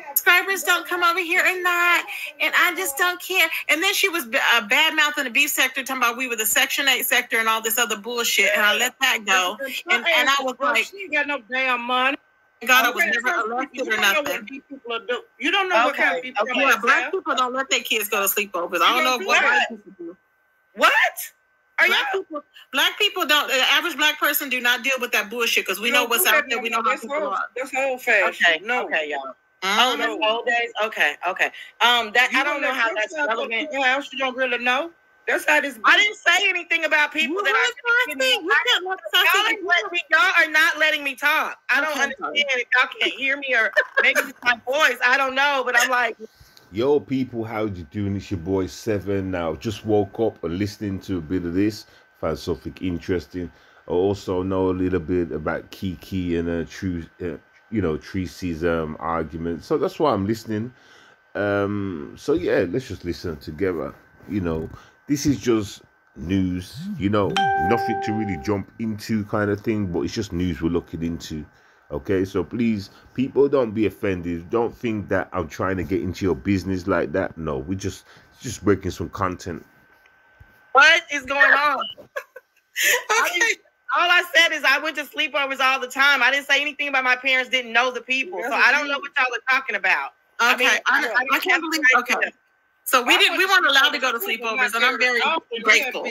Subscribers don't come over here or not, and I just don't care. And then she was bad mouthing the beef sector, talking about we were the Section 8 sector and all this other bullshit, and I let that go. And I was like, she ain't got no damn money. God, I was never elected or nothing. You don't know what kind of people. Okay. Yeah, black people don't let their kids go to sleepovers. I don't know what white people do. What? Black people don't. The average black person do not deal with that bullshit because we know what's out there. We know how people are. That's old fashioned. Okay, y'all. Oh, that's old days. Okay. That I don't know how that's relevant. How else you don't really know? That's how this. I didn't say anything about people that I think. Y'all are not letting me talk. I don't understand if y'all can't hear me or maybe it's my voice. I don't know, but I'm like. Yo, people, how you doing? It's your boy 7 now. Just woke up and listening to a bit of this. Found something interesting. I also know a little bit about Kiki and treecey's argument. So that's why I'm listening. So yeah, let's just listen together. This is just news. Nothing to really jump into kind of thing, but it's just news we're looking into. Okay, so please, people, don't be offended. Don't think that I'm trying to get into your business like that. No, we're just breaking some content. What is going on? Okay. All I said is I went to sleepovers all the time. I didn't say anything about my parents didn't know the people, so I don't know what y'all are talking about. Okay, I can't believe. Okay. So we weren't allowed to go to sleepovers, and I'm very grateful.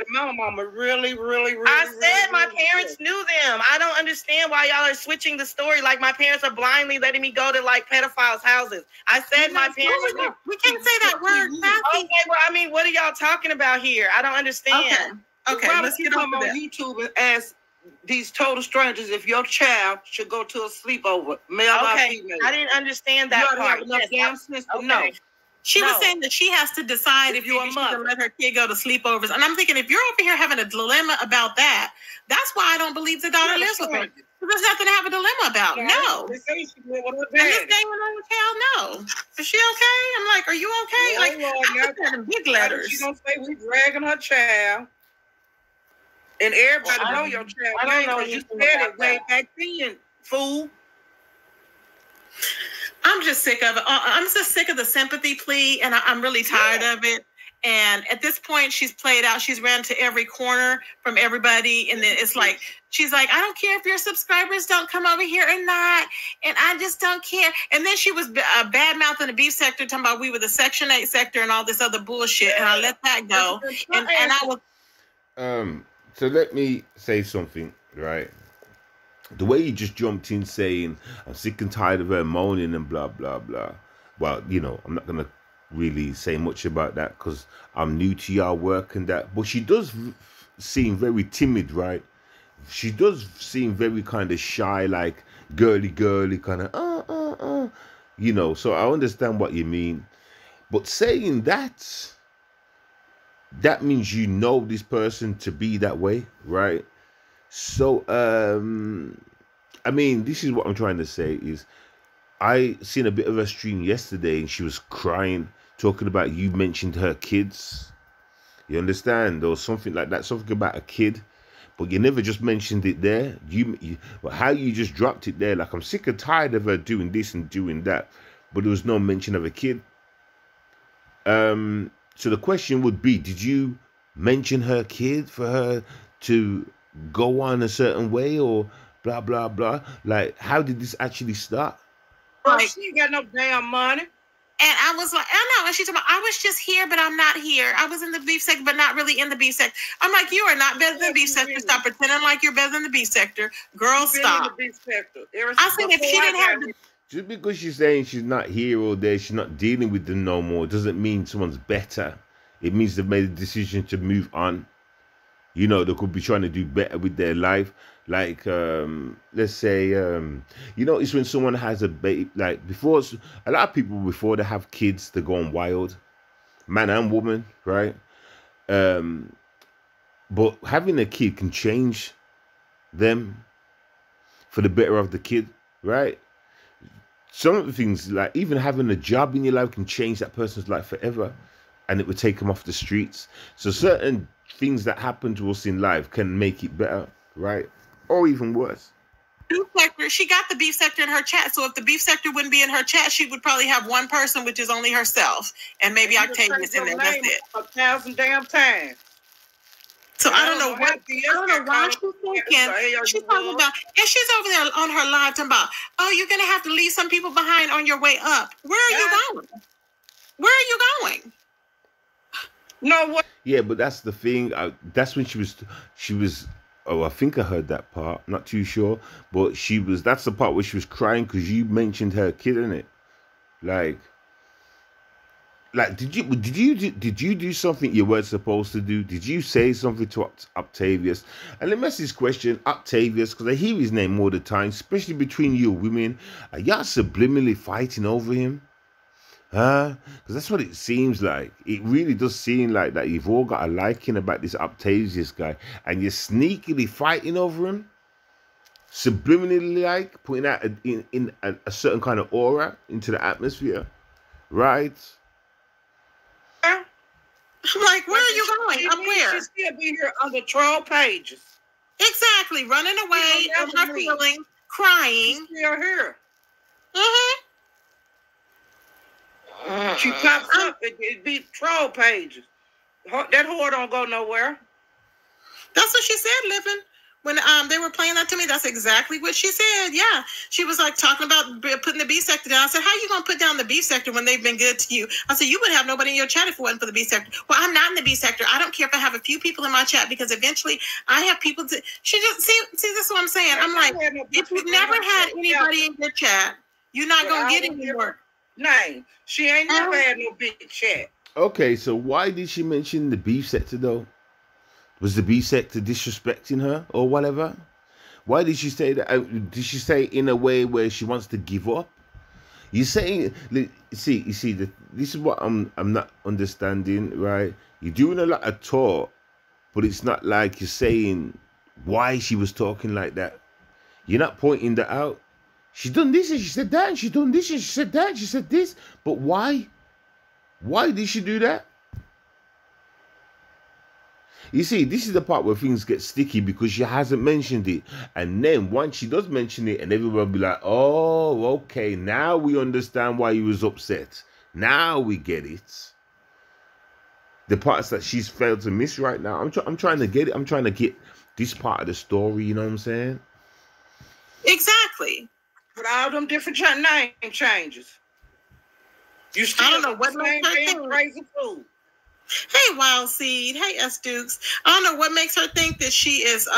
My mama really. I said my parents knew them. I don't understand why y'all are switching the story. Like my parents are blindly letting me go to like pedophiles' houses. I said my parents knew. We can't say that word. Okay, well, I mean, what are y'all talking about here? I don't understand. Okay, let's get on YouTube and ask these total strangers if your child should go to a sleepover, male or female. I didn't understand that part. No. She was saying that she has to decide if she can let her kid go to sleepovers. And I'm thinking, if you're over here having a dilemma about that, that's why I don't believe the daughter lives with her. There's nothing to have a dilemma about. No. They say she live with her dad. And this day when I was hell no. Is she okay? I'm like, are you okay? Like, big letters. She gonna say we dragging her child. And everybody know your child. I don't know. You said it way back then, fool. I'm just sick of it. I'm just sick of the sympathy plea, and I'm really tired of it. And at this point, she's played out. She's ran to every corner from everybody. And then it's like, she's like, I don't care if your subscribers don't come over here or not. And I just don't care. And then she was bad mouthing the beef sector, talking about we were the Section 8 sector and all this other bullshit. And I let that go. And I was. So let me say something, right? The way you just jumped in saying, I'm sick and tired of her moaning and blah, blah, blah. Well, I'm not going to really say much about that because I'm new to your work and that. But she does seem very timid, right? She does seem very kind of shy, like girly, kind of, So I understand what you mean. But saying that means you know this person to be that way, right? So, I mean, this is what I'm trying to say is I seen a bit of her stream yesterday and she was crying, talking about you mentioned her kids. You understand? Or something like that, something about a kid. But you never just mentioned it there. How you just dropped it there, like I'm sick and tired of her doing this and doing that. But there was no mention of a kid. So the question would be, did you mention her kid for her to go on a certain way or blah, blah, blah? Like, how did this actually start? Like, she ain't got no damn money. And I was like, I know. And she's talking about, I was just here, but I'm not here. I was in the beef sector, but not really in the beef sector. I'm like, you are not better than the beef sector. Stop pretending like you're better than the beef sector. Girl, stop. I said, if she didn't have just because she's saying she's not here all day, she's not dealing with them no more, doesn't mean someone's better. It means they've made a decision to move on. They could be trying to do better with their life. Like, let's say, it's when someone has a baby. Like, before, a lot of people, before they have kids, they're going wild. Man and woman, right? But having a kid can change them for the better of the kid, right? Some of the things, like even having a job in your life can change that person's life forever. And it would take them off the streets. So certain things that happen to us in life can make it better, right? Or even worse. beef sector. She got the beef sector in her chat. So if the beef sector wouldn't be in her chat, she would probably have one person, which is only herself, and maybe Octavius in there. That's it. 1,000 damn times. So I don't know why she's thinking. She's talking about, and she's over there on her live talking about, oh, you're gonna have to leave some people behind on your way up. Where are you going? Where are you going? No what? Yeah, but that's the thing. That's when she was. Oh, I think I heard that part. I'm not too sure, but that's the part where she was crying because you mentioned her kid in it. Like, did you do something you weren't supposed to do? Did you say something to Octavius? And let me ask this question, Octavius, because I hear his name all the time, especially between you women. Are y'all subliminally fighting over him? Huh? Because that's what it seems like. It really does seem like that you've all got a liking about this Octavius guy, and you're sneakily fighting over him, subliminally, like putting out in a certain kind of aura into the atmosphere, right? I'm like, where are you going? I'm where? She still be here on the troll pages. Exactly, running away, and her feeling, crying. She's still here. Mm-hmm. She pops up. It be troll pages. That whore don't go nowhere. That's what she said, Living. When they were playing that to me, that's exactly what she said. Yeah, she was like talking about putting the beef sector down. I said, how are you going to put down the beef sector when they've been good to you? I said, you would have nobody in your chat if it wasn't for the beef sector. Well, I'm not in the beef sector. I don't care if I have a few people in my chat because eventually I have people to. She just see this is what I'm saying. I'm like, if you've never had anybody in your chat, you're not going to get anywhere. Name. She ain't never had no big chat. Okay, so why did she mention the beef sector though? Was the beef sector disrespecting her or whatever? Why did she say that? Did she say in a way where she wants to give up? You saying, you see, this is what I'm not understanding, right? You're doing a lot of talk, but it's not like you're saying why she was talking like that. You're not pointing that out. She done this and she said that, and she done this and she said that, and she said this. But why? Why did she do that? You see, this is the part where things get sticky because she hasn't mentioned it. And then once she does mention it, and everyone will be like, oh, okay, now we understand why he was upset. Now we get it. The parts that she's failed to miss right now, I'm trying to get it. I'm trying to get this part of the story, you know what I'm saying? Exactly. With all them different name changes. You still I don't know what makes her think. Crazy fool. Hey, Wild Seed. Hey, S. Dukes. I don't know what makes her think that she is,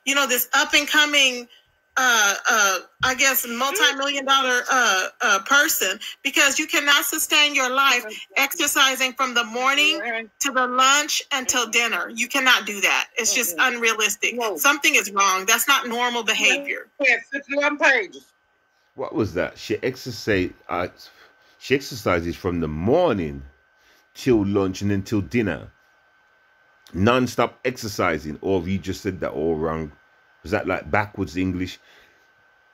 this up and coming, I guess, multi-million-dollar person, because you cannot sustain your life exercising from the morning to the lunch until dinner. You cannot do that. It's just unrealistic. Something is wrong. That's not normal behavior. 51 pages. What was that? She exercises from the morning till lunch and then till dinner. Non-stop exercising. Or have you just said that all wrong? Was that like backwards English?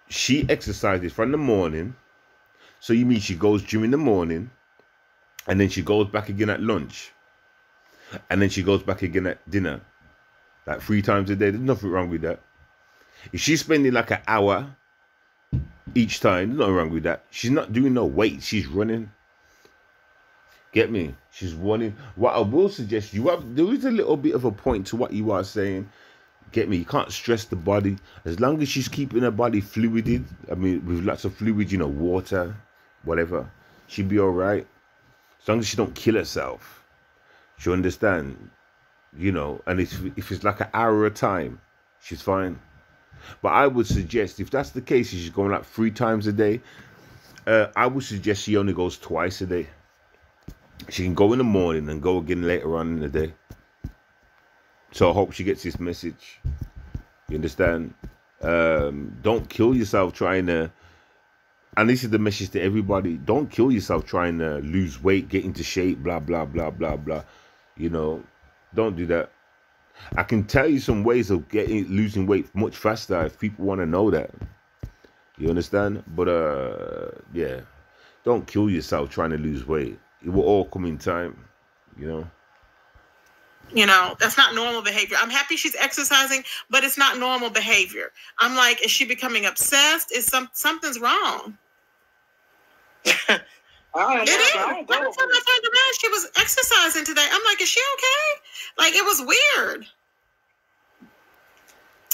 She exercises from the morning. So you mean she goes gym in the morning and then she goes back again at lunch. And then she goes back again at dinner. Like 3 times a day. There's nothing wrong with that. If she's spending like an hour each time, there's nothing wrong with that. She's not doing no weight. She's running. Get me? She's running. What I will suggest there is a little bit of a point to what you are saying. Get me? You can't stress the body. As long as she's keeping her body fluided, I mean, with lots of fluid, water, whatever, she'll be all right. As long as she don't kill herself. She'll understand, and if it's like an hour at a time, she's fine. But I would suggest, if that's the case, she's going like 3 times a day, I would suggest she only goes twice a day. She can go in the morning and go again later on in the day. So I hope she gets this message. You understand? Don't kill yourself trying to, and this is the message to everybody, don't kill yourself trying to lose weight, get into shape, blah, blah, blah, blah, blah. Don't do that. I can tell you some ways of losing weight much faster if people want to know that. You understand? But yeah, don't kill yourself trying to lose weight. It will all come in time, You know, that's not normal behavior. I'm happy she's exercising, but it's not normal behavior. I'm like, is she becoming obsessed? Is something's wrong? It is. Every time I turned around, she was exercising today. I'm like, is she okay? Like, it was weird.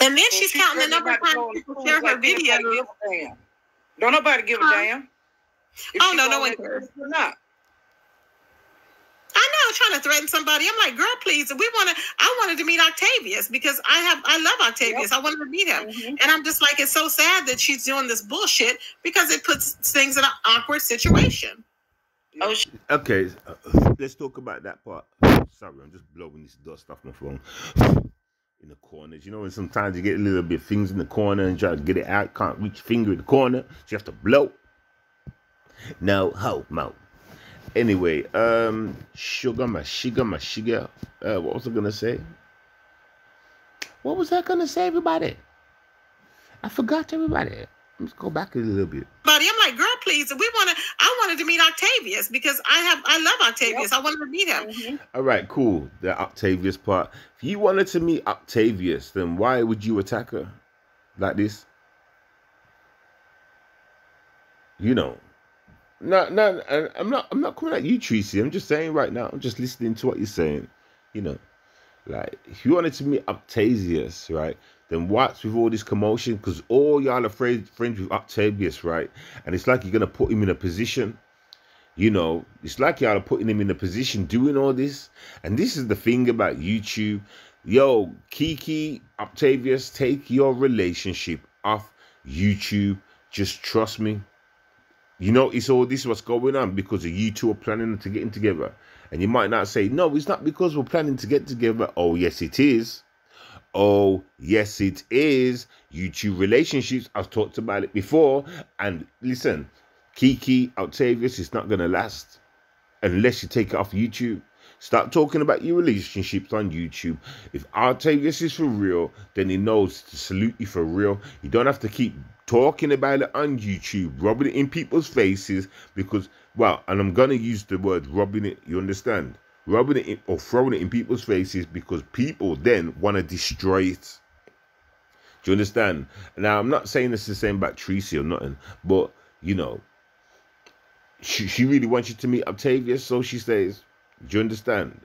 And then she's counting the number of times people share her video. Don't nobody give a damn. Oh, no, no one cares. Not. I know, trying to threaten somebody. I'm like, girl, please. I wanted to meet Octavius because I love Octavius. Yep. I wanted to meet him. Mm-hmm. And I'm just like, it's so sad that she's doing this bullshit because it puts things in an awkward situation. Oh, okay. Let's talk about that part. Sorry, I'm just blowing this dust off my phone. In the corners, you know, and sometimes you get a little bit of things in the corner and try to get it out. Can't reach your finger in the corner, so you have to blow. No, mouth. Anyway, sugar. What was I gonna say? What was I gonna say, everybody? I forgot, everybody. Let's go back a little bit. Buddy, I'm like, girl, please. I wanted to meet Octavius because I love Octavius. Yep. I wanted to meet him. Mm-hmm. All right, cool. The Octavius part. If you wanted to meet Octavius, then why would you attack her like this? You know. No, I'm not coming at you, Treecey. I'm just saying right now. I'm just listening to what you're saying. You know, like if you wanted to meet Octavius, right? Then what's with all this commotion? Because all y'all are friends with Octavius, right? And it's like you're gonna put him in a position. You know, it's like y'all are putting him in a position doing all this. And this is the thing about YouTube. Yo, Kiki, Octavius, take your relationship off YouTube. Just trust me. You know, it's all this what's going on because of you two are planning to getting together. And you might not say, no, it's not because we're planning to get together. Oh, yes, it is. Oh, yes, it is. YouTube relationships, I've talked about it before. And listen, Kiki, Octavius, it's not going to last unless you take it off YouTube. Start talking about your relationships on YouTube. If Octavius is for real, then he knows to salute you for real. You don't have to keep talking about it on YouTube, rubbing it in people's faces because, well, and I'm going to use the word rubbing it, you understand? Rubbing it in, or throwing it in people's faces because people then want to destroy it. Do you understand? Now, I'm not saying this is the same about treecey or nothing, but, you know, she really wants you to meet Octavius, so she says. Do you understand?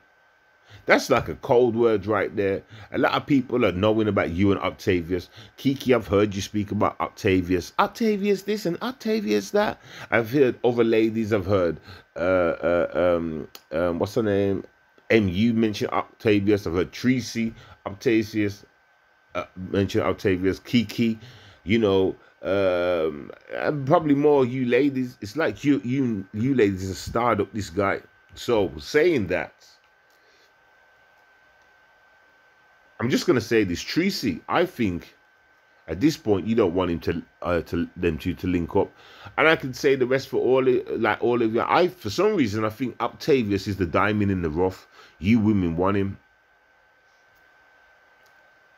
That's like a cold word right there. A lot of people are knowing about you and Octavius. Kiki, I've heard you speak about Octavius. Octavius this and Octavius that. I've heard other ladies. I've heard, what's her name? MU mention Octavius. I've heard treecey, Octavius, mention Octavius. Kiki, you know, and probably more you ladies. It's like you ladies have starred up this guy. So saying that, I'm just gonna say this, treecey. I think at this point you don't want him to link up, and I can say the rest for all of you. For some reason I think Octavius is the diamond in the rough. You women want him.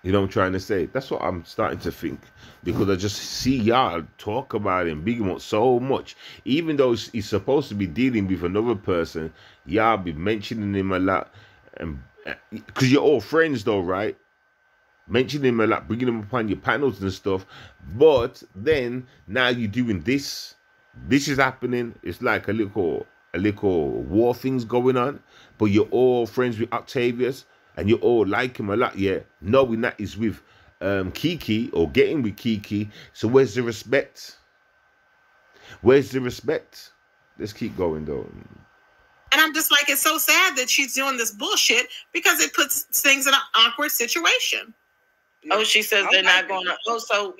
You know what I'm trying to say? That's what I'm starting to think. Because I just see y'all talk about him, big him up so much. Even though he's supposed to be dealing with another person, y'all be mentioning him a lot. And because you're all friends though, right? Mentioning him a lot, bringing him upon your panels and stuff. But then, now you're doing this. This is happening. It's like a little war things going on. But you're all friends with Octavius. And you all like him a lot, yeah. Knowing that he's with Kiki or getting with Kiki. So where's the respect? Where's the respect? Let's keep going though. And I'm just like, it's so sad that she's doing this bullshit because it puts things in an awkward situation. Oh, she says they're not going on. Oh, so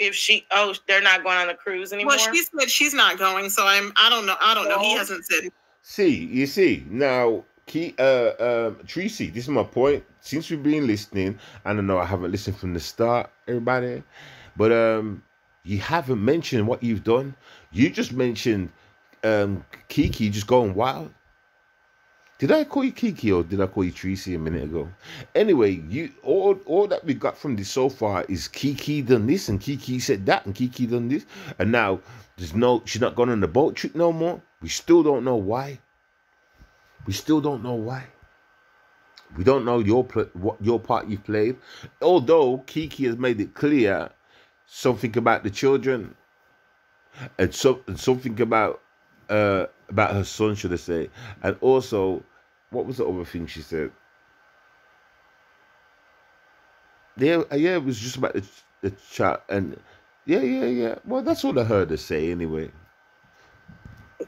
they're not going on a cruise anymore. Well, she said she's not going, so I don't know. He hasn't said. You see now. Treecey, this is my point. Since we've been listening, I don't know, I haven't listened from the start, everybody, but you haven't mentioned what you've done. You just mentioned Kiki just going wild. Did I call you Kiki or did I call you Treecey a minute ago? Anyway, all that we got from this so far is Kiki done this and Kiki said that and Kiki done this, and now she's not going on the boat trip no more. We still don't know why. We still don't know why. We don't know what your part you've played. Although Kiki has made it clear something about the children and something about her son, should I say. And also, what was the other thing she said? Yeah, it was just about the chat. And yeah. Well, that's all I heard her say anyway.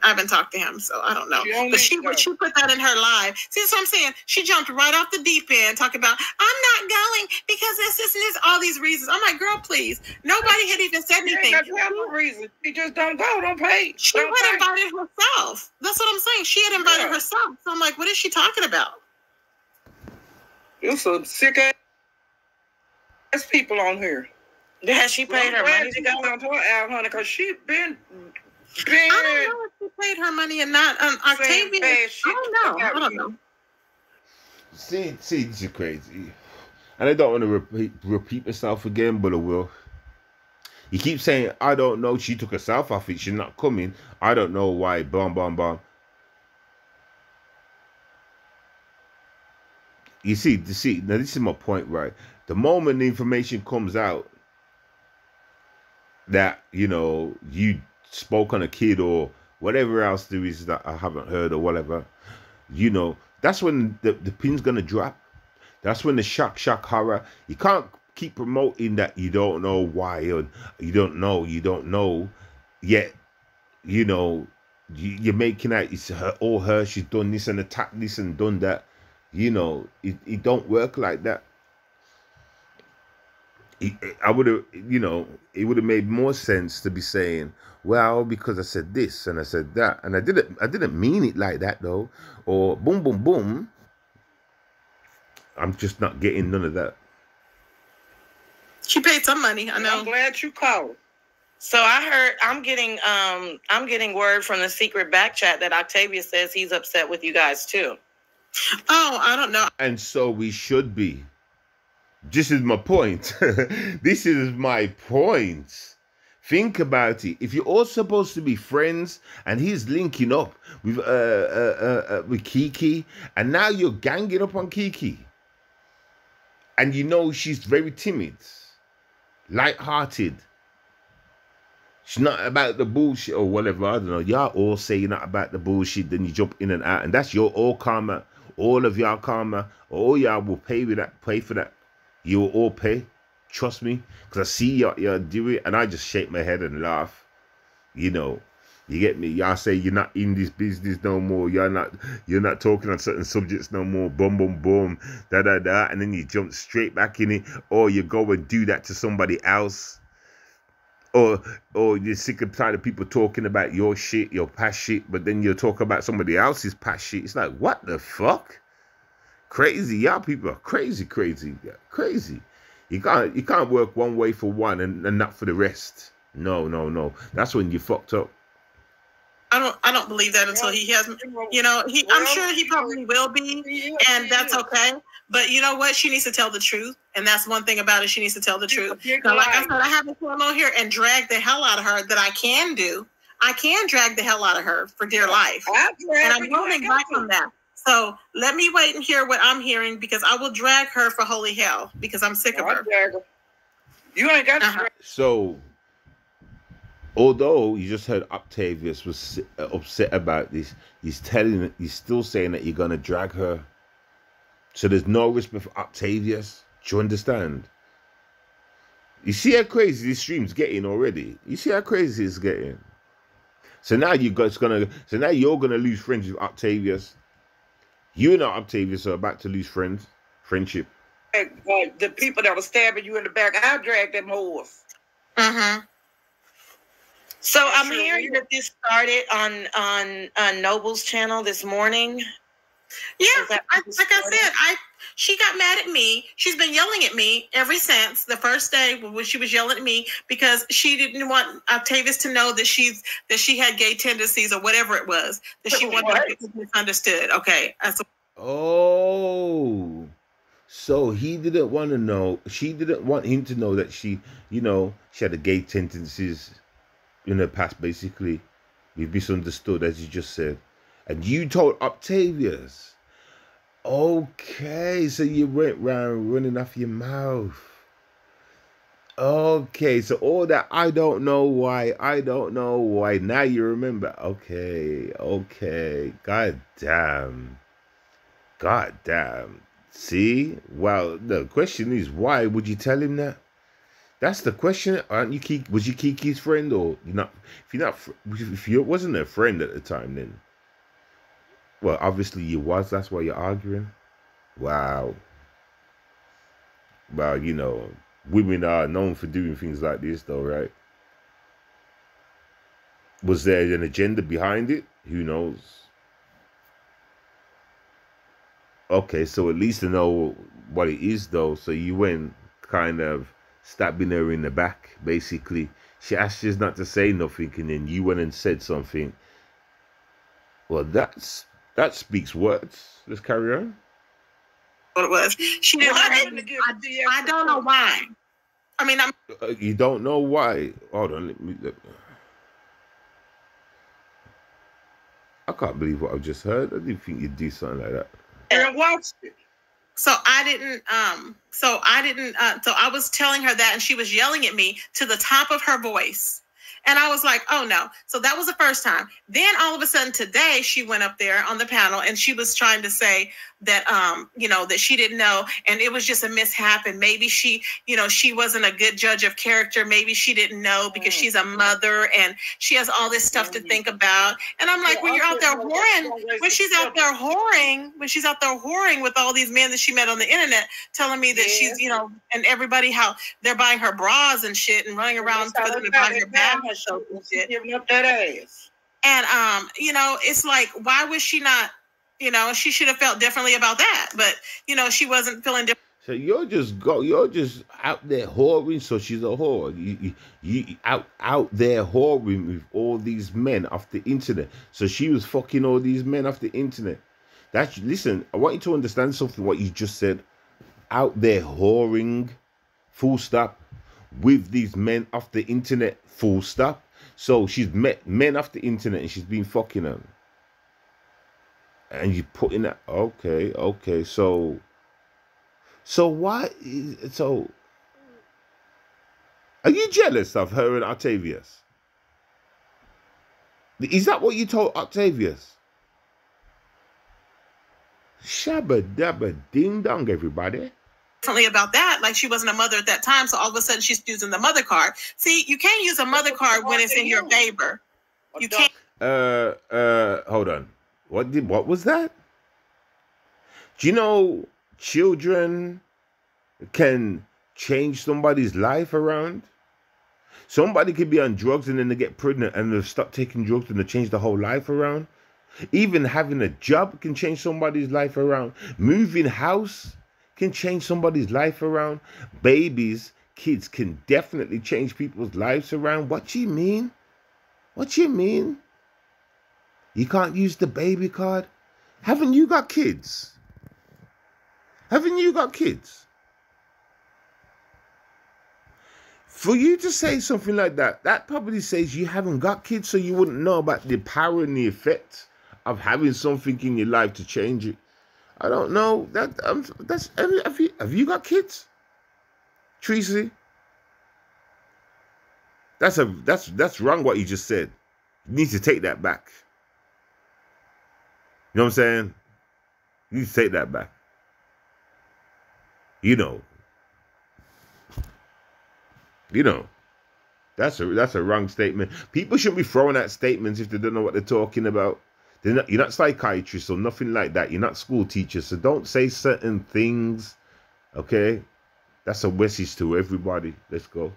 I haven't talked to him, so I don't know. But she put that in her live. See what I'm saying? She jumped right off the deep end, talking about, I'm not going because this, all these reasons. I'm like, girl, please. Nobody had even said anything. You have no reason. She just don't go, don't pay. She had invited herself. That's what I'm saying. She had invited herself. So I'm like, what is she talking about? There's some sick ass people on here. Has she paid her money to go on her out, honey? Because she been. I don't know if she paid her money and not Octavia. I don't know. See, this is crazy. And I don't want to repeat myself again, but I will. You keep saying, I don't know. She took herself off it. She's not coming. I don't know why. Blah, blah, blah. You see, now this is my point, right? The moment the information comes out that, you spoke on a kid or whatever else there is that I haven't heard or whatever, that's when the pin's gonna drop. That's when the shock horror. You can't keep promoting that you don't know why or you don't know yet. You're making out it's her or her. She's done this and attacked this and done that. It don't work like that. I would have, it would have made more sense to be saying, well, because I said this and I said that, and I didn't mean it like that though, or boom, boom, boom. I'm just not getting none of that. She paid some money, I know. I'm glad you called. So I heard I'm getting word from the secret back chat that Octavia says he's upset with you guys too. Oh, I don't know. And so we should be. This is my point. This is my point. Think about it. If you're all supposed to be friends and he's linking up with Kiki, and now you're ganging up on Kiki, and she's very timid, light-hearted. She's not about the bullshit or whatever. I don't know. Y'all all say you're not about the bullshit, then you jump in and out, and that's your all karma. All of y'all karma. All y'all will pay for that. You will all pay. Trust me. Because I see y'all do it, and I just shake my head and laugh. You get me? Y'all say you're not in this business no more. You're not talking on certain subjects no more. Boom, boom, boom. Da, da, da. And then you jump straight back in it. Or you go and do that to somebody else. Or you're sick and tired of people talking about your shit, your past shit, but then you talk about somebody else's past shit. It's like, what the fuck? Crazy. Y'all people are crazy. You can't work one way for one and not for the rest. No. That's when you fucked up. I don't believe that until he has, I'm sure he probably will be, and that's okay. But you know what? She needs to tell the truth. And that's one thing about it. She needs to tell the truth. Now, like I said, I haven't come on here and drag the hell out of her that I can do. I can drag the hell out of her for dear life. And I'm holding back from that. So let me wait and hear what I'm hearing, because I will drag her for holy hell because I'm sick of her. You ain't got to. So, although you just heard Octavius was upset about this, he's still saying that you're going to drag her. So there's no respect for Octavius. Do you understand? You see how crazy this stream's getting already? You see how crazy it's getting? So now you're gonna lose friends with Octavius. You and Octavius are about to lose friendship. The people that were stabbing you in the back, I'll drag them horse. So I'm hearing that this started on Noble's channel this morning. Yeah, like I said, she got mad at me. She's been yelling at me ever since the first day when she was yelling at me because she didn't want Octavius to know that she had gay tendencies or whatever it was that she wanted to be misunderstood. Okay. Oh, so he didn't want to know. She didn't want him to know that she had the gay tendencies in her past. Basically, we misunderstood, as you just said. And you told Octavius. Okay, so you went round running off your mouth. Okay, so all that I don't know why. Now you remember. Okay. God damn. See? Well, the question is, why would you tell him that? That's the question. Aren't you Kiki? Was you Kiki's friend, or you not? If you wasn't a friend at the time, then well, obviously you was. That's why you're arguing. Wow. Well, women are known for doing things like this, though, right? Was there an agenda behind it? Who knows? Okay, so at least to know what it is, though. So you went kind of stabbing her in the back, basically. She asked you not to say nothing, and then you went and said something. Well, that speaks words. Let's carry on. What it was? She didn't. I don't know why. I mean, you don't know why. Hold on, let. I can't believe what I've just heard. I didn't think you'd do something like that. And watched it. So I didn't. So I was telling her that, and she was yelling at me to the top of her voice. And I was like, oh no. So that was the first time. Then all of a sudden today, she went up there on the panel and she was trying to say that, that she didn't know. And it was just a mishap. And maybe she wasn't a good judge of character. Maybe she didn't know because she's a mother and she has all this stuff to think about. And I'm like, when you're out there whoring, when she's out there whoring with all these men that she met on the internet, telling me that she's, and everybody, how they're buying her bras and shit and running around for them to buy her bag. Giving up that ass. And it's like, why was she not, she should have felt differently about that, but she wasn't feeling different. So you're just out there whoring. So she's a whore. You out there whoring with all these men off the internet. So she was fucking all these men off the internet. Listen, I want you to understand something. What you just said, out there whoring, full stop, with these men off the internet, full stop. So she's met men off the internet and she's been fucking them. And you put in that, okay. So why? So are you jealous of her and Octavius? Is that what you told Octavius? Shabba dabba ding dong, everybody. Differently about that, like she wasn't a mother at that time, so all of a sudden she's using the mother card. See, you can't use a mother card when it's in your favor. You can't. Hold on. What was that? Do you know children can change somebody's life around? Somebody could be on drugs and then they get pregnant and they stop taking drugs and they change the whole life around. Even having a job can change somebody's life around. Moving house can change somebody's life around. Kids can definitely change people's lives around. What do you mean? You can't use the baby card? Haven't you got kids? For you to say something like that, that probably says you haven't got kids, so you wouldn't know about the power and the effect of having something in your life to change it. I don't know. Have you got kids, Treecey? That's wrong. What you just said. You need to take that back. You know what I'm saying? You need to take that back. That's a wrong statement. People shouldn't be throwing out statements if they don't know what they're talking about. You're not psychiatrists or nothing like that. You're not school teachers, so don't say certain things. Okay, that's a message to everybody. Let's go.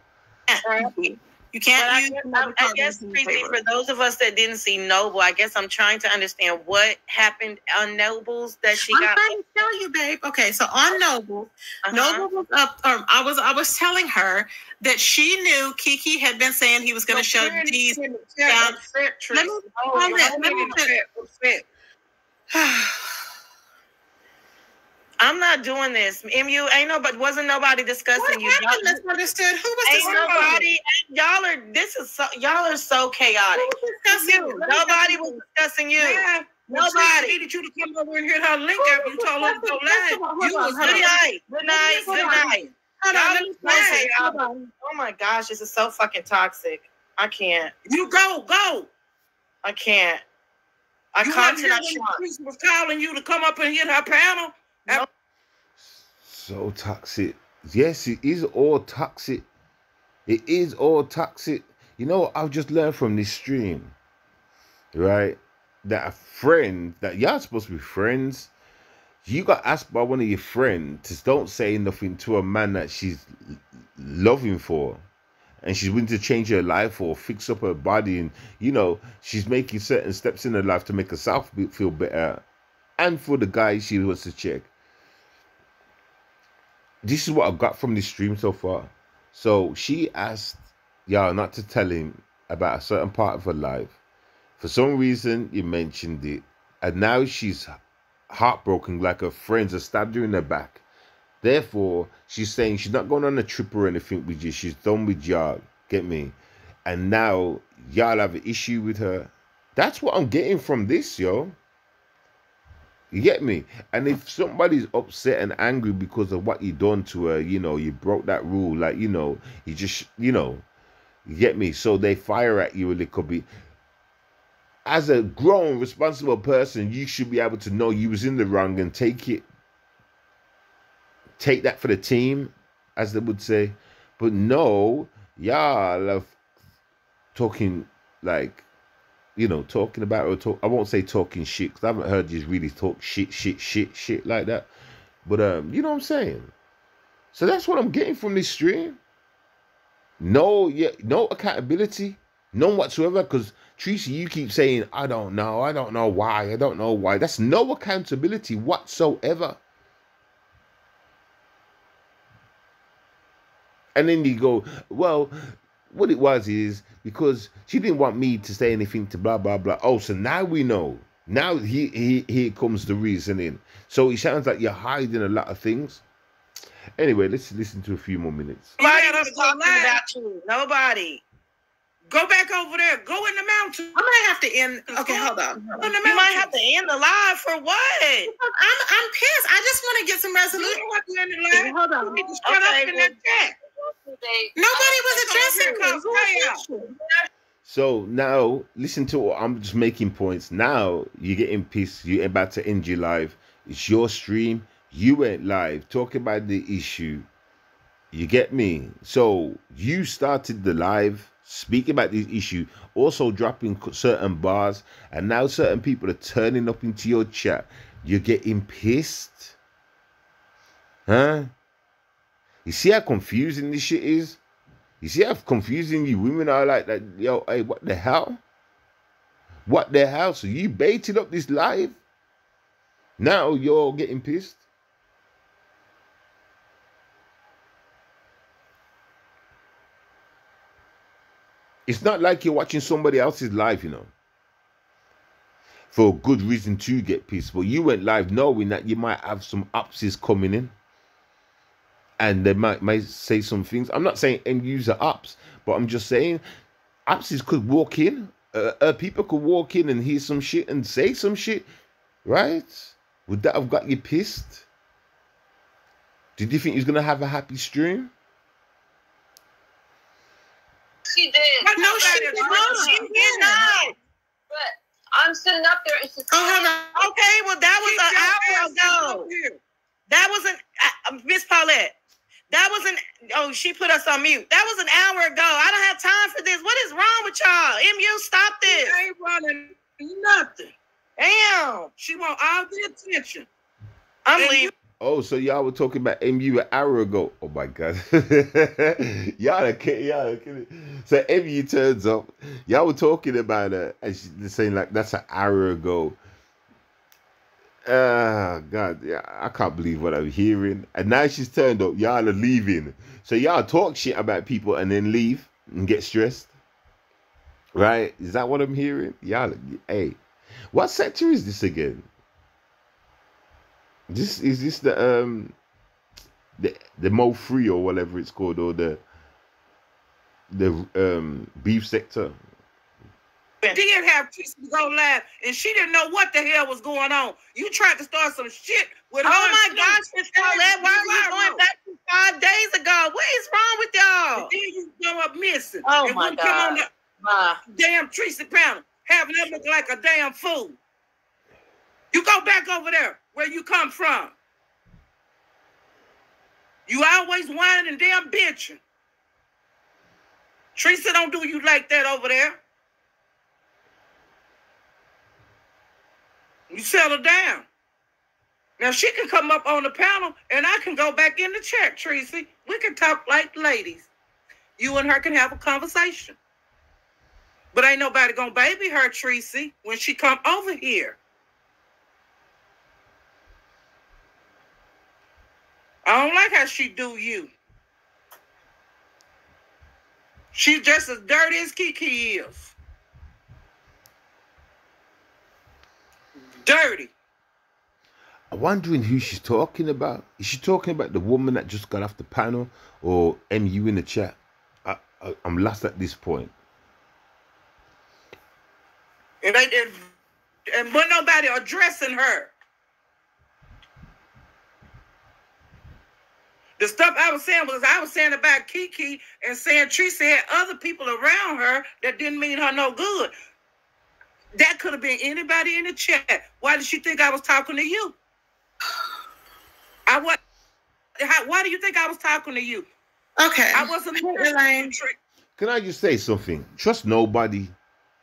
You can't use. I guess, Treecey, for those of us that didn't see Noble, I guess I'm trying to understand what happened on Noble's that she got. I'm trying to tell you, babe. Okay, so on Noble, Noble was up. I was telling her that she knew Kiki had been saying he was going to show these. I'm not doing this. MU ain't wasn't nobody discussing you. Y'all misunderstood. Who was ain't nobody? Y'all are so chaotic. Who was discussing you? Nobody was discussing you. Nobody needed you to come over and hit her link after you told her to go live. You was good night. Good night. Good night. Hold on, let me say. Oh my gosh, this is so fucking toxic. I can't. You go. I can't. I can't. She was calling you to come up and hit her panel. Nope. So toxic. Yes, it is all toxic. It is all toxic. You know what I've just learned from this stream, right? That a friend, that y'all supposed to be friends, you got asked by one of your friends to don't say nothing to a man that she's loving for, and she's willing to change her life or fix up her body, and you know she's making certain steps in her life to make herself feel better, and for the guy she wants to check. This is what I've got from this stream so far. So she asked y'all not to tell him about a certain part of her life. For some reason, you mentioned it, and now she's heartbroken, like her friends have stabbed her in her back. Therefore, she's saying she's not going on a trip or anything with you. She's done with y'all. Get me? And now y'all have an issue with her. That's what I'm getting from this, yo. You get me? And if somebody's upset and angry because of what you done to her, you know, you broke that rule, like, you know, you just, you know, you get me? So they fire at you a little bit. As a grown, responsible person, you should be able to know you was in the wrong and take it. Take that for the team, as they would say. But no, y'all are talking like, you know, talking about, or I won't say talking shit, because I haven't heard you really talk shit like that. But, you know what I'm saying? So that's what I'm getting from this stream. No accountability, none whatsoever, because Treecey, you keep saying, I don't know why. That's no accountability whatsoever. And then you go, well, what it was is because she didn't want me to say anything to blah, blah, blah. Oh, so now we know. Now here comes the reasoning. So it sounds like you're hiding a lot of things. Anyway, let's listen to a few more minutes. Nobody was talking about you. Nobody. Go back over there. Go in the mountain. I might have to end. Okay, hold on. You might have to end the live for what? I'm pissed. I just want to get some resolution. You don't have to end the live. Hold on. You need to start up in that chat. Nobody was addressing me. So now, listen to what I'm just making points. Now you're getting pissed. You're about to end your live. It's your stream. You went live. Talk about the issue. You get me? So you started the live, speaking about this issue, also dropping certain bars, and now certain people are turning up into your chat. You're getting pissed? Huh? You see how confusing this shit is? You see how confusing you women are like that? Yo, hey, what the hell? What the hell? So you baited up this live? Now you're getting pissed? It's not like you're watching somebody else's live, you know, for a good reason to get pissed. But you went live knowing that you might have some upses coming in. And they might say some things. I'm not saying MUs are ups, but I'm just saying upses could walk in. People could walk in and hear some shit and say some shit, right? Would that have got you pissed? Did you think you was going to have a happy stream? She did. But no, she did not. But I'm sitting up there and she's okay, well, that was an hour ago. That wasn't, Miss Paulette. That wasn't, oh, she put us on mute. That was an hour ago. I don't have time for this. What is wrong with y'all? MU, stop this. She ain't running nothing. Damn. She want all the attention. I'm leaving. Oh, so y'all were talking about MU an hour ago. Oh my God. y'all are kidding. So MU turns up. Y'all were talking about her and she's saying like that's an hour ago. God, yeah, I can't believe what I'm hearing. And now she's turned up. Y'all are leaving. So y'all talk shit about people and then leave and get stressed. Right? Is that what I'm hearing? Y'all, hey, what sector is this again? Is this the Mo Free or whatever it's called, or the beef sector? did have Treecey go live, and she didn't know what the hell was going on. You tried to start some shit with her. Oh my gosh, Miss Paulette, why are you going back to 5 days ago? What is wrong with y'all? And then you go up missing. Oh and my God. Come on the damn Treecey panel, having her look like a damn fool. You go back over there where you come from. You always whining and damn bitching. Treecey don't do you like that over there. You settle down. Now she can come up on the panel and I can go back in the chat, Treecey. We can talk like ladies. You and her can have a conversation. But ain't nobody gonna baby her, Treecey, when she come over here. I don't like how she do you. She's just as dirty as Kiki is. Dirty. I'm wondering who she's talking about. Is she talking about the woman that just got off the panel, or MU in the chat? I'm lost at this point. And but nobody addressing her. The stuff I was saying about Kiki and saying Treecey had other people around her that didn't mean her no good. That could have been anybody in the chat. Why did she think I was talking to you? Why do you think I was talking to you? Okay. I wasn't. Can I just say something? Trust nobody.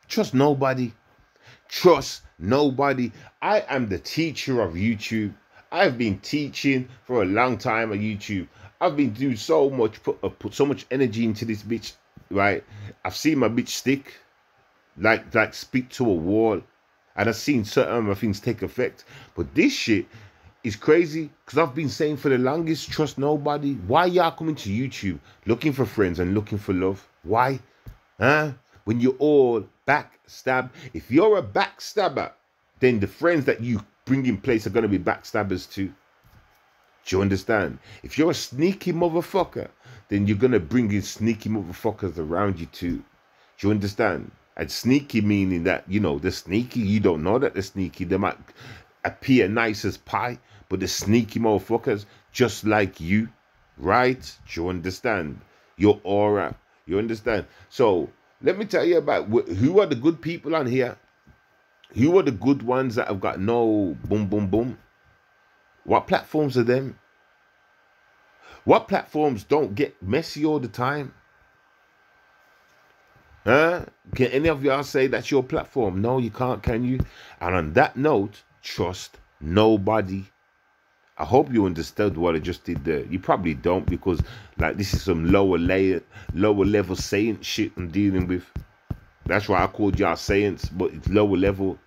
Trust nobody. Trust nobody. I am the teacher of YouTube. I've been teaching for a long time on YouTube. I've been doing so much, put so much energy into this bitch, right? I've seen my bitch stick, like speak to a wall, and I've seen certain things take effect. But this shit is crazy because I've been saying for the longest, trust nobody. Why y'all coming to YouTube looking for friends and looking for love? Why? Huh? When you're all backstab. If you're a backstabber, then the friends that you bring in place are going to be backstabbers too. Do you understand? If you're a sneaky motherfucker, then you're going to bring in sneaky motherfuckers around you too. Do you understand? And sneaky meaning that, you know, they're sneaky. You don't know that they're sneaky. They might appear nice as pie, but they're sneaky motherfuckers just like you, right? Do you understand? Your aura. You understand? So let me tell you about who are the good people on here. Who are the good ones that have got no boom, boom, boom? What platforms are them? What platforms don't get messy all the time? Huh? Can any of y'all say that's your platform? No, you can't, can you? And on that note, trust nobody. I hope you understood what I just did there. You probably don't, because like this is some lower level saint shit I'm dealing with. That's why I called y'all saints, but it's lower level.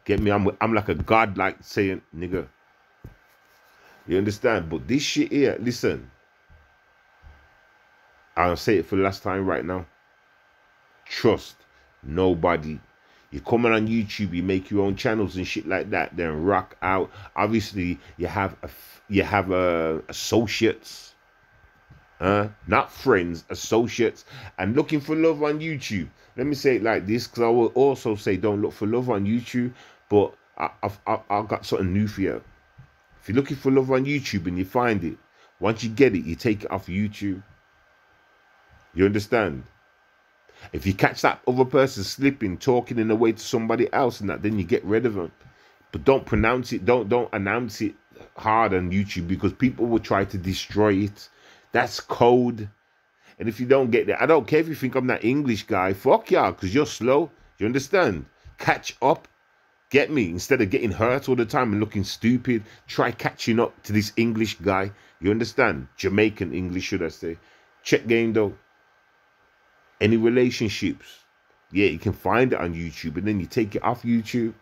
Get me? I'm like a godlike saint, nigga. You understand? But this shit here, listen. I'll say it for the last time right now. Trust nobody. You're coming on YouTube, you make your own channels and shit like that, then rock out. Obviously, you have associates, not friends, associates, and looking for love on YouTube. Let me say it like this, because I will also say don't look for love on YouTube, but I've got something new for you. If you're looking for love on YouTube and you find it, once you get it, you take it off YouTube. You understand? If you catch that other person slipping, talking in a way to somebody else and that, then you get rid of them. But don't pronounce it, don't announce it hard on YouTube, because people will try to destroy it. That's code. And if you don't get that, I don't care if you think I'm that English guy. Fuck y'all, because you're slow. You understand? Catch up. Get me? Instead of getting hurt all the time and looking stupid, try catching up to this English guy. You understand? Jamaican English, should I say. Check game, though. Any relationships, yeah, you can find it on YouTube, and then you take it off YouTube.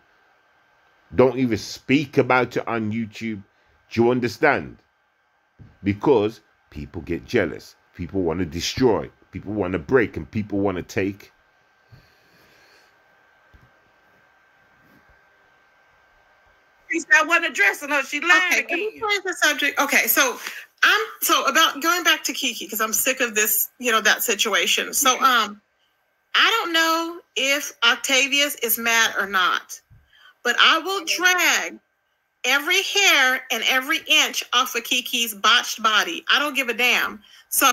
Don't even speak about it on YouTube. Do you understand? Because people get jealous. People want to destroy. People want to break, and people want to take. I wasn't addressing her. She lied again. Can you change the subject? Okay, so about going back to Kiki, because I'm sick of this, that situation. So I don't know if Octavius is mad or not. But I will drag every hair and every inch off of Kiki's botched body. I don't give a damn. So,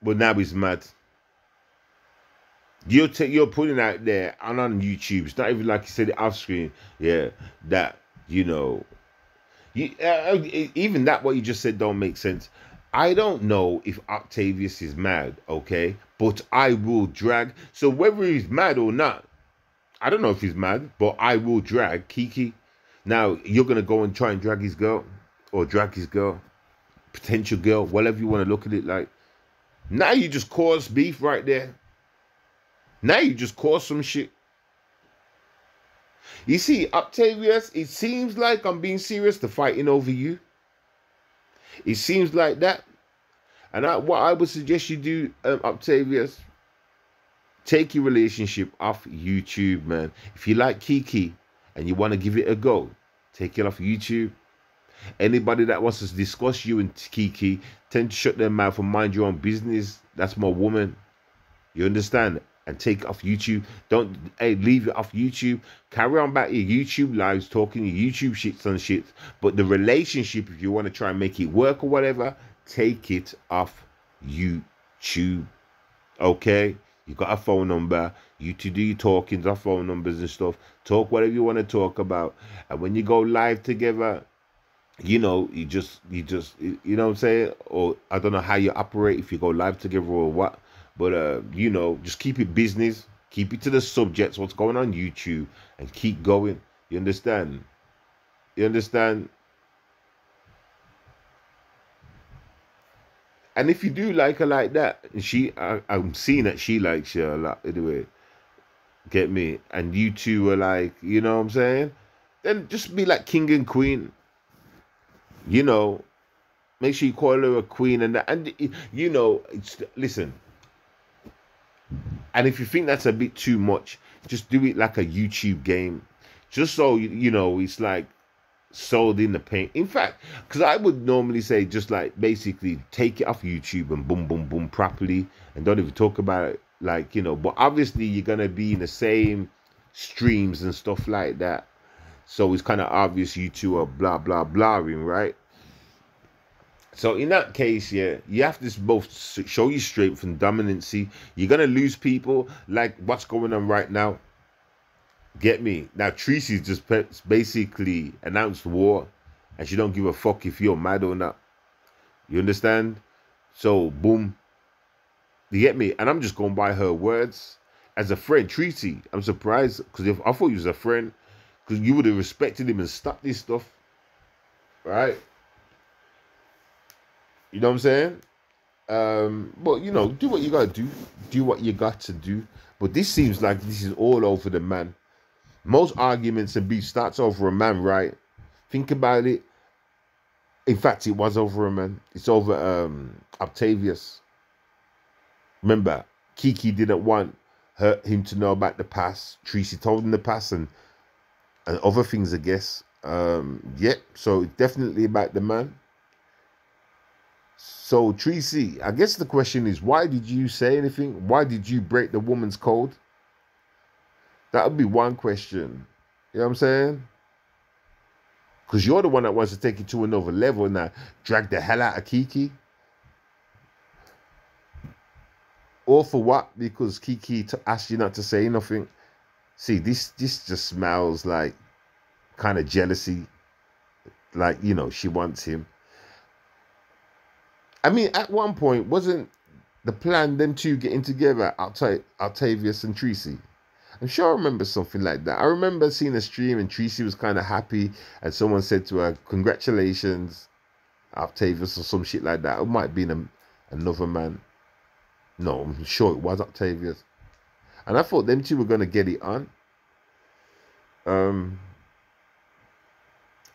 but now he's mad. You're putting out there and on YouTube. It's not even like you said it off screen. Yeah, that even that what you just said don't make sense. I don't know if Octavius is mad, okay, but I will drag. So whether he's mad or not, I don't know if he's mad, but I will drag Kiki. Now you're gonna go and try and drag his girl, or drag his girl, potential girl, whatever you want to look at it like. Now you just cause beef right there. Now you just cause some shit. You see, Octavius, it seems like I'm being serious, the fighting over you. It seems like that. And what I would suggest you do, Octavius, take your relationship off YouTube, man. If you like Kiki and you want to give it a go, take it off YouTube. Anybody that wants to discuss you and Kiki, tend to shut their mouth and mind your own business. That's my woman. You understand? And take it off YouTube. Don't leave it off YouTube. Carry on about your YouTube lives, talking your YouTube shits and shit. But the relationship, if you want to try and make it work or whatever, take it off YouTube. Okay? You got a phone number. You to do your talking, our phone numbers and stuff. Talk whatever you want to talk about. And when you go live together, you know, you know what I'm saying? Or I don't know how you operate, if you go live together or what. But, you know, just keep it business. Keep it to the subjects, what's going on YouTube. And keep going. You understand? You understand? And if you do like her like that, I'm seeing that she likes you a lot anyway. Get me? And you two are like, you know what I'm saying? Then just be like king and queen. You know, make sure you call her a queen and that. And, you know, listen. And if you think that's a bit too much, just do it like a YouTube game. Just so, you know, it's like sold in the paint. In fact, because I would normally say just like basically take it off YouTube and boom, boom, boom properly. And don't even talk about it like, you know. But obviously you're going to be in the same streams and stuff like that. So it's kind of obvious you two are blah, blah, blahing, right? So in that case, yeah, you have to both show your strength and dominancy. You're going to lose people like what's going on right now. Get me? Now, treecey just basically announced war. And she don't give a fuck if you're mad or not. You understand? So, boom. You get me? And I'm just going by her words. As a friend, treecey, I'm surprised. Because if I thought you was a friend. Because you would have respected him and stopped this stuff. Right? You know what I'm saying? But, you know, do what you got to do. Do what you got to do. But this seems like this is all over the man. Most arguments and beef starts over a man, right? Think about it. In fact, it was over a man. It's over Octavius. Remember, Kiki didn't want him to know about the past. treecey told him the past and other things, I guess. Yeah, so it's definitely about the man. So, treecey, I guess the question is, why did you say anything? Why did you break the woman's code? That would be one question. You know what I'm saying? Because you're the one that wants to take it to another level and drag the hell out of Kiki. Or for what? Because Kiki asked you not to say nothing. See, this just smells like kind of jealousy. Like, you know, she wants him. I mean, at one point, wasn't the plan them two getting together, Octavius and treecey? I'm sure I remember something like that. I remember seeing a stream and treecey was kind of happy and someone said to her, congratulations, Octavius, or some shit like that. It might have been another man. No, I'm sure it was Octavius. And I thought them two were going to get it on. And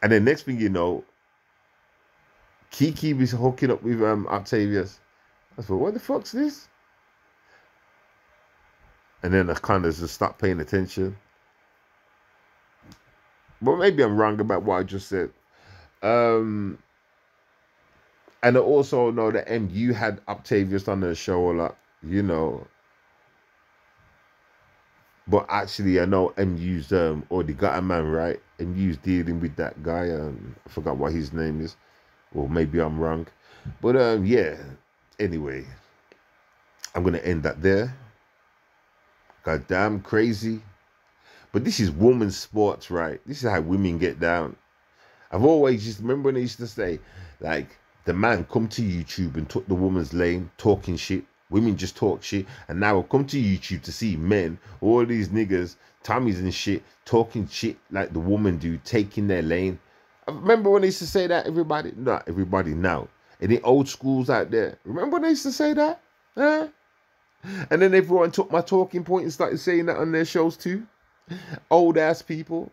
then next thing you know, Kiki was hooking up with Octavius. I thought, what the fuck's this? And then I kind of just stopped paying attention. But maybe I'm wrong about what I just said. And I also know that MU had Octavius on the show a lot, you know. But actually, I know MU's already got a man, right? MU's dealing with that guy. I forgot what his name is. Or maybe I'm wrong. But yeah. Anyway, I'm gonna end that there. Goddamn crazy. But this is women's sports, right? This is how women get down. I've always just remember when they used to say, like, the man come to YouTube and took the woman's lane, talking shit. Women just talk shit. And now we'll come to YouTube to see men, all these niggas, Tommies and shit, talking shit like the woman do, taking their lane. I remember when they used to say that, everybody? Not everybody now. Any old schools out there? Remember when they used to say that? Huh? And then everyone took my talking point and started saying that on their shows too. Old ass people.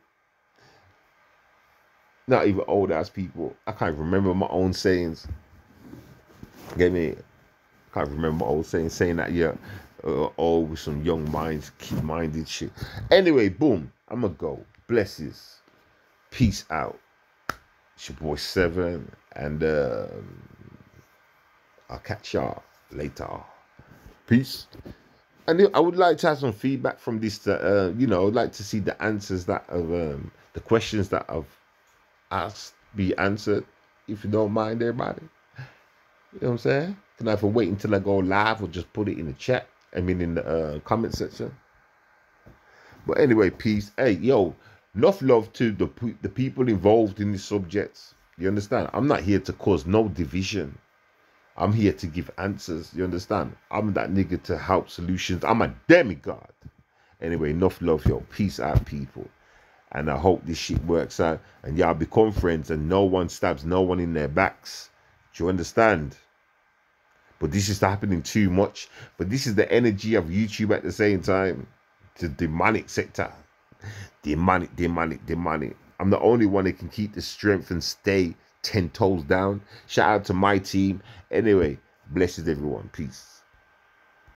Not even old ass people. I can't remember my own sayings. Get me? I can't remember my old saying that, yeah. All with some young minds, kid-minded shit. Anyway, boom. I'ma go. Blesses. Peace out. It's your boy Seven. And I'll catch y'all later. Peace. And I would like to have some feedback from this. You know, I'd like to see the answers that of the questions that I've asked be answered. If you don't mind, everybody. You know what I'm saying? Can I have to wait until I go live or just put it in the chat? I mean, in the comment section. But anyway, peace. Hey, yo, enough love to the people involved in these subjects. You understand? I'm not here to cause no division. I'm here to give answers. You understand? I'm that nigga to help solutions. I'm a demigod. Anyway, enough love, yo. Peace out, people. And I hope this shit works out. And y'all become friends and no one stabs no one in their backs. Do you understand? But this is happening too much. But this is the energy of YouTube at the same time. The demonic sector. Demonic. I'm the only one that can keep the strength and stay 10 toes down. Shout out to my team. Anyway, blesses everyone. Peace.